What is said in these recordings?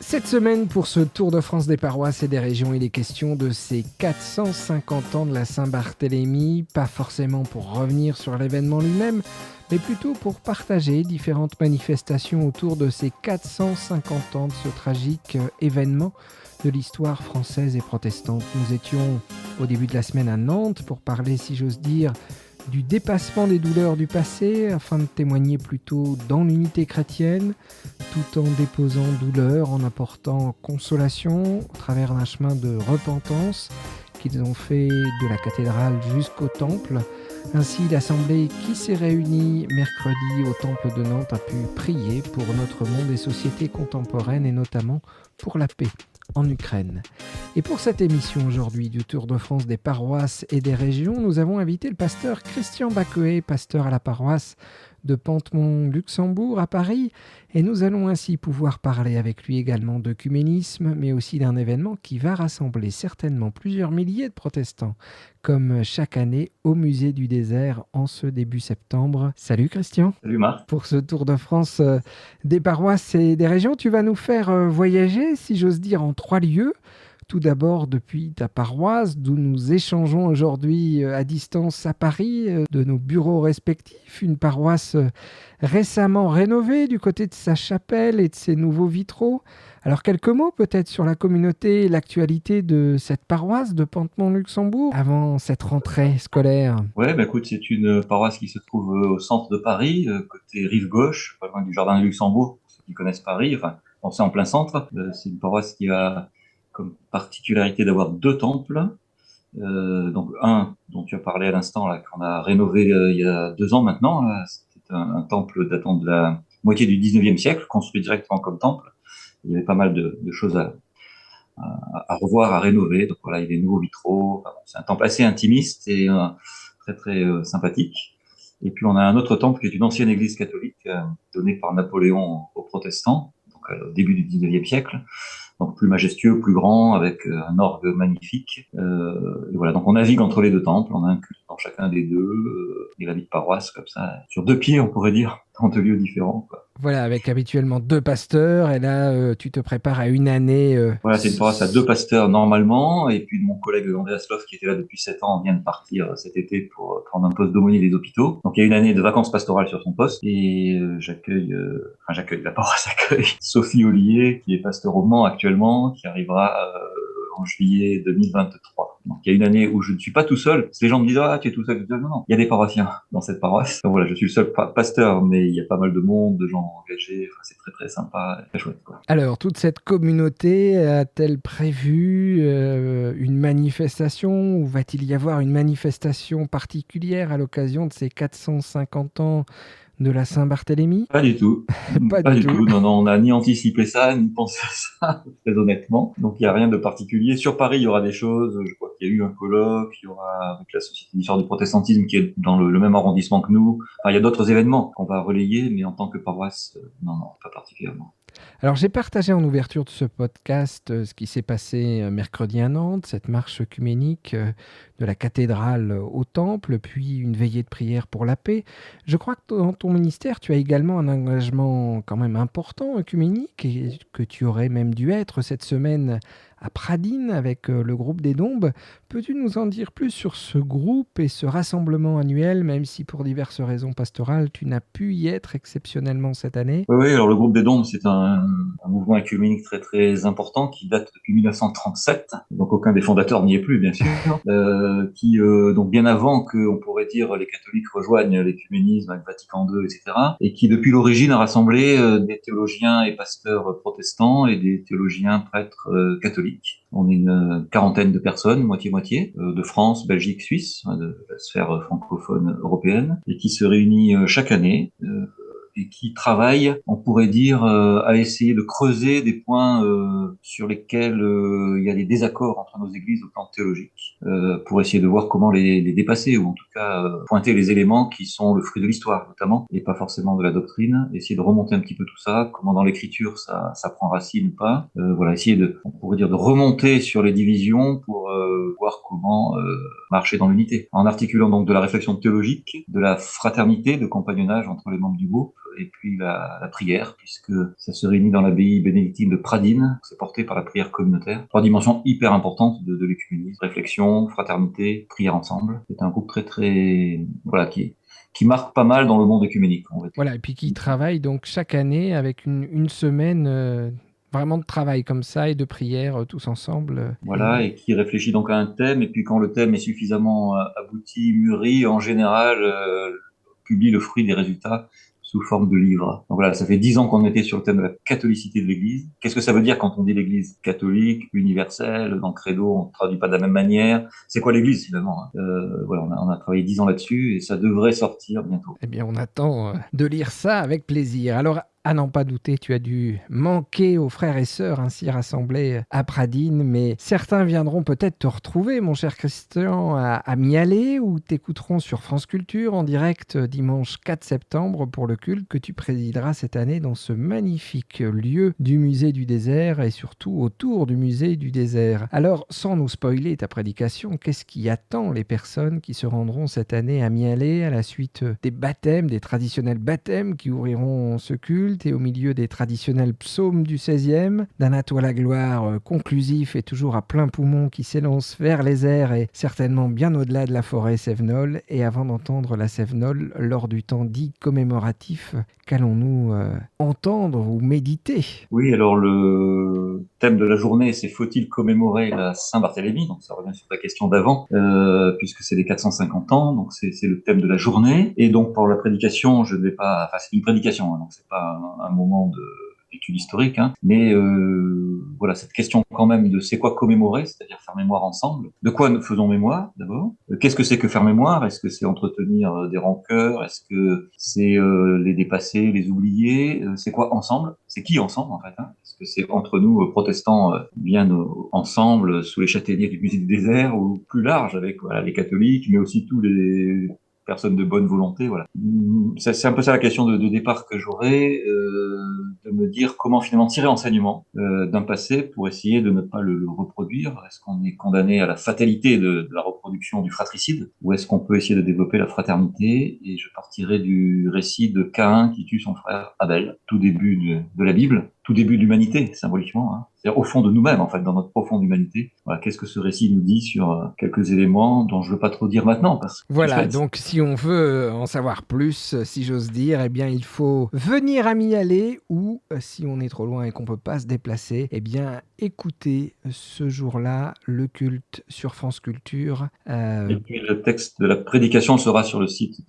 Cette semaine, pour ce Tour de France des paroisses et des régions, il est question de ces 450 ans de la Saint-Barthélemy, pas forcément pour revenir sur l'événement lui-même, mais plutôt pour partager différentes manifestations autour de ces 450 ans de ce tragique événement de l'histoire française et protestante. Nous étions au début de la semaine à Nantes pour parler, si j'ose dire, du dépassement des douleurs du passé afin de témoigner plutôt dans l'unité chrétienne, tout en déposant douleur, en apportant consolation au travers d'un chemin de repentance qu'ils ont fait de la cathédrale jusqu'au temple. Ainsi, l'Assemblée qui s'est réunie mercredi au temple de Nantes a pu prier pour notre monde et société contemporaine et notamment pour la paix en Ukraine. Et pour cette émission aujourd'hui du Tour de France des paroisses et des régions, nous avons invité le pasteur Christian Baqueuet, pasteur à la paroisse de Pantemont-Luxembourg à Paris, et nous allons ainsi pouvoir parler avec lui également d'œcuménisme, mais aussi d'un événement qui va rassembler certainement plusieurs milliers de protestants, comme chaque année au Musée du Désert en ce début septembre. Salut Christian. Salut Marc. Pour ce Tour de France des paroisses et des régions, tu vas nous faire voyager, si j'ose dire, en 3 lieux. Tout d'abord depuis ta paroisse, d'où nous échangeons aujourd'hui à distance à Paris, de nos bureaux respectifs, une paroisse récemment rénovée du côté de sa chapelle et de ses nouveaux vitraux. Alors quelques mots peut-être sur la communauté et l'actualité de cette paroisse de Pantemont-Luxembourg avant cette rentrée scolaire. Ouais, écoute, c'est une paroisse qui se trouve au centre de Paris, côté rive gauche, pas loin du jardin de Luxembourg, pour ceux qui connaissent Paris, enfin, c'est en plein centre. C'est une paroisse qui a comme particularité d'avoir 2 temples. Donc un dont tu as parlé à l'instant, là, qu'on a rénové il y a 2 ans maintenant. Là. C'était un temple datant de la moitié du 19e siècle, construit directement comme temple. Il y avait pas mal de choses à revoir, à rénover. Donc voilà, il y a des nouveaux vitraux. Enfin, c'est un temple assez intimiste et très très sympathique. Et puis on a un autre temple qui est une ancienne église catholique donnée par Napoléon aux protestants, donc au début du 19e siècle. Donc plus majestueux, plus grand, avec un orgue magnifique. Et voilà, donc on navigue entre les 2 temples, on a un culte dans chacun des deux, et la vie de paroisse comme ça, sur 2 pieds, on pourrait dire, dans 2 lieux différents, quoi. Voilà, avec habituellement 2 pasteurs, et là, tu te prépares à une année. Voilà, c'est une paroisse à 2 pasteurs normalement, et puis mon collègue Andreas Loff, qui était là depuis 7 ans, vient de partir cet été pour prendre un poste d'aumônier des hôpitaux. Donc il y a une année de vacances pastorales sur son poste, et la paroisse accueille Sophie Ollier, qui est pasteur au Mans actuellement, qui arrivera en juillet 2023. Donc il y a une année où je ne suis pas tout seul, parce que les gens me disent « Ah, tu es tout seul ». Non, non, il y a des paroissiens dans cette paroisse. Donc voilà, je suis le seul pasteur, mais il y a pas mal de monde, de gens engagés, enfin, c'est très très sympa, très chouette, quoi. Alors, toute cette communauté a-t-elle prévu une manifestation ou va-t-il y avoir une manifestation particulière à l'occasion de ces 450 ans de la Saint-Barthélemy? Pas du tout. Pas Pas du du tout. tout. Non, non, on n'a ni anticipé ça, ni pensé à ça, très honnêtement. Donc, il n'y a rien de particulier. Sur Paris, il y aura des choses. Je crois qu'il y a eu un colloque. Il y aura, avec la Société d'histoire du protestantisme, qui est dans le même arrondissement que nous. Enfin, il y a d'autres événements qu'on va relayer, mais en tant que paroisse, non, non, pas particulièrement. Alors, j'ai partagé en ouverture de ce podcast ce qui s'est passé mercredi à Nantes, cette marche œcuménique de la cathédrale au temple, puis une veillée de prière pour la paix. Je crois que dans ton ministère, tu as également un engagement quand même important œcuménique et que tu aurais même dû être cette semaine à Pradines avec le groupe des Dombes. Peux-tu nous en dire plus sur ce groupe et ce rassemblement annuel, même si pour diverses raisons pastorales, tu n'as pu y être exceptionnellement cette année? Oui, oui, alors le groupe des Dombes, c'est un mouvement œcuménique très très important qui date depuis 1937. Donc aucun des fondateurs n'y est plus, bien sûr. Donc bien avant que, on pourrait dire, les catholiques rejoignent l'écuménisme avec Vatican II, etc. Et qui depuis l'origine a rassemblé des théologiens et pasteurs protestants et des théologiens prêtres catholiques. On est une quarantaine de personnes, moitié-moitié, de France, Belgique, Suisse, de la sphère francophone européenne, et qui se réunit chaque année. Et qui travaille, on pourrait dire, à essayer de creuser des points sur lesquels il y a des désaccords entre nos églises au plan théologique, pour essayer de voir comment les dépasser, ou en tout cas pointer les éléments qui sont le fruit de l'histoire notamment, et pas forcément de la doctrine, essayer de remonter un petit peu tout ça, comment dans l'écriture ça prend racine ou pas, voilà, essayer on pourrait dire, de remonter sur les divisions pour voir comment marcher dans l'unité, en articulant donc de la réflexion théologique, de la fraternité, de compagnonnage entre les membres du groupe, et puis la prière, puisque ça se réunit dans l'abbaye bénédictine de Pradines. C'est porté par la prière communautaire. Trois dimensions hyper importantes de l'écuménisme: réflexion, fraternité, prière ensemble. C'est un groupe voilà, qui marque pas mal dans le monde œcuménique, on va dire. Voilà, et puis qui travaille donc chaque année avec une semaine vraiment de travail comme ça et de prière tous ensemble. Voilà, et qui réfléchit donc à un thème, et puis quand le thème est suffisamment abouti, mûri, en général, publie le fruit des résultats sous forme de livre. Donc voilà, ça fait 10 ans qu'on était sur le thème de la catholicité de l'Église. Qu'est-ce que ça veut dire quand on dit l'Église catholique, universelle? Dans le credo, on ne traduit pas de la même manière. C'est quoi l'Église finalement, hein? Voilà, on a travaillé 10 ans là-dessus, et ça devrait sortir bientôt. Eh bien, on attend de lire ça avec plaisir. Alors, à n'en pas douter, tu as dû manquer aux frères et sœurs ainsi rassemblés à Pradines, mais certains viendront peut-être te retrouver, mon cher Christian, à Mialet, ou t'écouteront sur France Culture en direct dimanche 4 septembre pour le culte que tu présideras cette année dans ce magnifique lieu du musée du désert et surtout autour du musée du désert. Alors, sans nous spoiler ta prédication, qu'est-ce qui attend les personnes qui se rendront cette année à Mialet à la suite des baptêmes, des traditionnels baptêmes qui ouvriront ce culte, et au milieu des traditionnels psaumes du 16e, d'un à toi la gloire conclusif et toujours à plein poumon qui s'élance vers les airs et certainement bien au-delà de la forêt sévenole. Et avant d'entendre la sévenole, lors du temps dit commémoratif, qu'allons-nous entendre ou méditer? Oui, alors le thème de la journée, c'est: faut-il commémorer la Saint-Barthélemy? Donc ça revient sur la question d'avant, puisque c'est les 450 ans, donc c'est le thème de la journée. Et donc pour la prédication, je ne vais pas, enfin c'est une prédication, hein, donc c'est pas un moment d'étude historique, hein, mais voilà, cette question quand même de c'est quoi commémorer, c'est-à-dire faire mémoire ensemble. De quoi nous faisons mémoire d'abord? Qu'est-ce que c'est que faire mémoire? Est-ce que c'est entretenir des rancœurs? Est-ce que c'est les dépasser, les oublier? C'est quoi ensemble? C'est qui ensemble en fait, hein? Est-ce que c'est entre nous protestants bien ensemble sous les châtaigniers du musée du désert, ou plus large avec voilà, les catholiques, mais aussi tous les personnes de bonne volonté, voilà. C'est un peu ça la question de départ que j'aurais, de me dire comment finalement tirer enseignement d'un passé pour essayer de ne pas le reproduire. Est-ce qu'on est condamné à la fatalité de la reproduction du fratricide, ou est-ce qu'on peut essayer de développer la fraternité? Et je partirai du récit de Caïn qui tue son frère Abel, tout début de la Bible, tout début de l'humanité, symboliquement, hein. C'est-à-dire au fond de nous-mêmes, en fait, dans notre profonde humanité. Voilà, qu'est-ce que ce récit nous dit sur quelques éléments dont je ne veux pas trop dire maintenant, parce que Voilà, donc si on veut en savoir plus, si j'ose dire, eh bien il faut venir à Mialet, ou si on est trop loin et qu'on ne peut pas se déplacer, eh bien écouter ce jour-là le culte sur France Culture. Et puis le texte de la prédication sera sur le site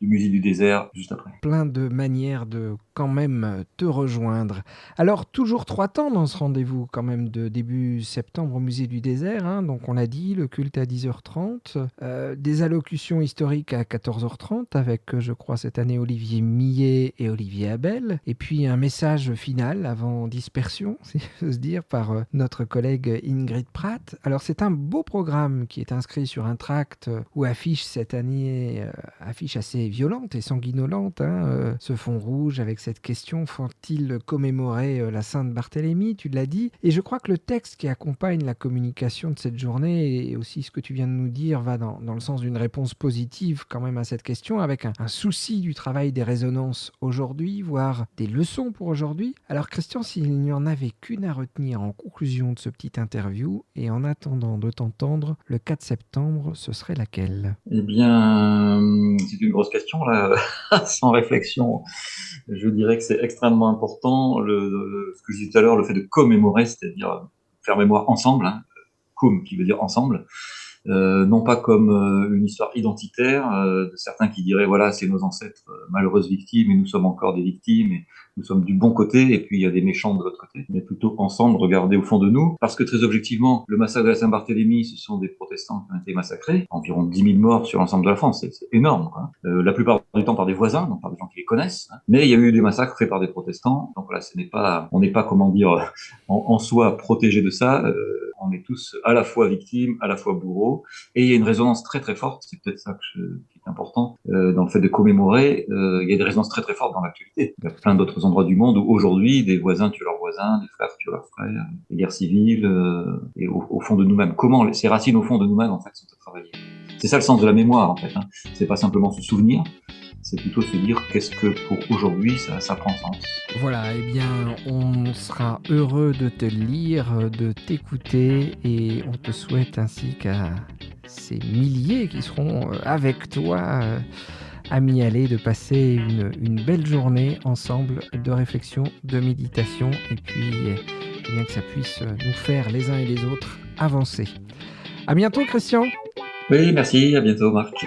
du musée du désert juste après. Plein de manières de quand même te rejoindre. Alors toujours 3 temps dans ce rendez-vous quand même de début septembre au musée du désert, hein. Donc on l'a dit, le culte à 10h30, des allocutions historiques à 14h30 avec je crois cette année Olivier Millet et Olivier Abel, et puis un message final avant dispersion, si j'ose dire, par notre collègue Ingrid Pratt. Alors c'est un beau programme qui est inscrit sur un tract ou affiche cette année, affiche assez violente et sanguinolente, hein, ce fond rouge avec cette question: faut-il commémorer la Sainte Barthélemy? Tu l'as dit. Et je crois que le texte qui accompagne la communication de cette journée, et aussi ce que tu viens de nous dire, va dans le sens d'une réponse positive quand même à cette question, avec un souci du travail des résonances aujourd'hui, voire des leçons pour aujourd'hui. Alors Christian, s'il n'y en avait qu'une à retenir en conclusion de ce petit interview, et en attendant de t'entendre le 4 septembre, ce serait laquelle? Eh bien, c'est une grosse question, là, sans réflexion. Je dirais que c'est extrêmement important, ce que je disais tout à l'heure, le fait de commémorer, c'est-à-dire faire mémoire ensemble, hein, cum qui veut dire ensemble, non pas comme une histoire identitaire de certains qui diraient voilà, c'est nos ancêtres malheureuses victimes et nous sommes encore des victimes et nous sommes du bon côté et puis il y a des méchants de l'autre côté, mais plutôt ensemble regarder au fond de nous, parce que très objectivement le massacre de la Saint-Barthélemy, ce sont des protestants qui ont été massacrés, environ 10 000 morts sur l'ensemble de la France, c'est énorme, quoi. La plupart du temps par des voisins, donc par des gens qui les connaissent, hein. Mais il y a eu des massacres faits par des protestants, donc voilà, on n'est pas comment dire en soi protégé de ça. On est tous à la fois victimes, à la fois bourreaux, et il y a une résonance très très forte, c'est peut-être ça qui est important, dans le fait de commémorer, il y a des résonances très très fortes dans l'actualité. Il y a plein d'autres endroits du monde où aujourd'hui, des voisins tuent leurs voisins, des frères tuent leurs frères, des guerres civiles, et au fond de nous-mêmes. Comment ces racines au fond de nous-mêmes, en fait, sont à travailler? C'est ça le sens de la mémoire, en fait, hein. C'est pas simplement se souvenir, c'est plutôt se dire qu'est-ce que pour aujourd'hui ça prend sens. Voilà, eh bien, on sera heureux de te lire, de t'écouter et on te souhaite ainsi qu'à ces milliers qui seront avec toi à MyAller de passer une belle journée ensemble de réflexion, de méditation et puis eh bien que ça puisse nous faire les uns et les autres avancer. À bientôt Christian. Oui, merci, à bientôt Marc.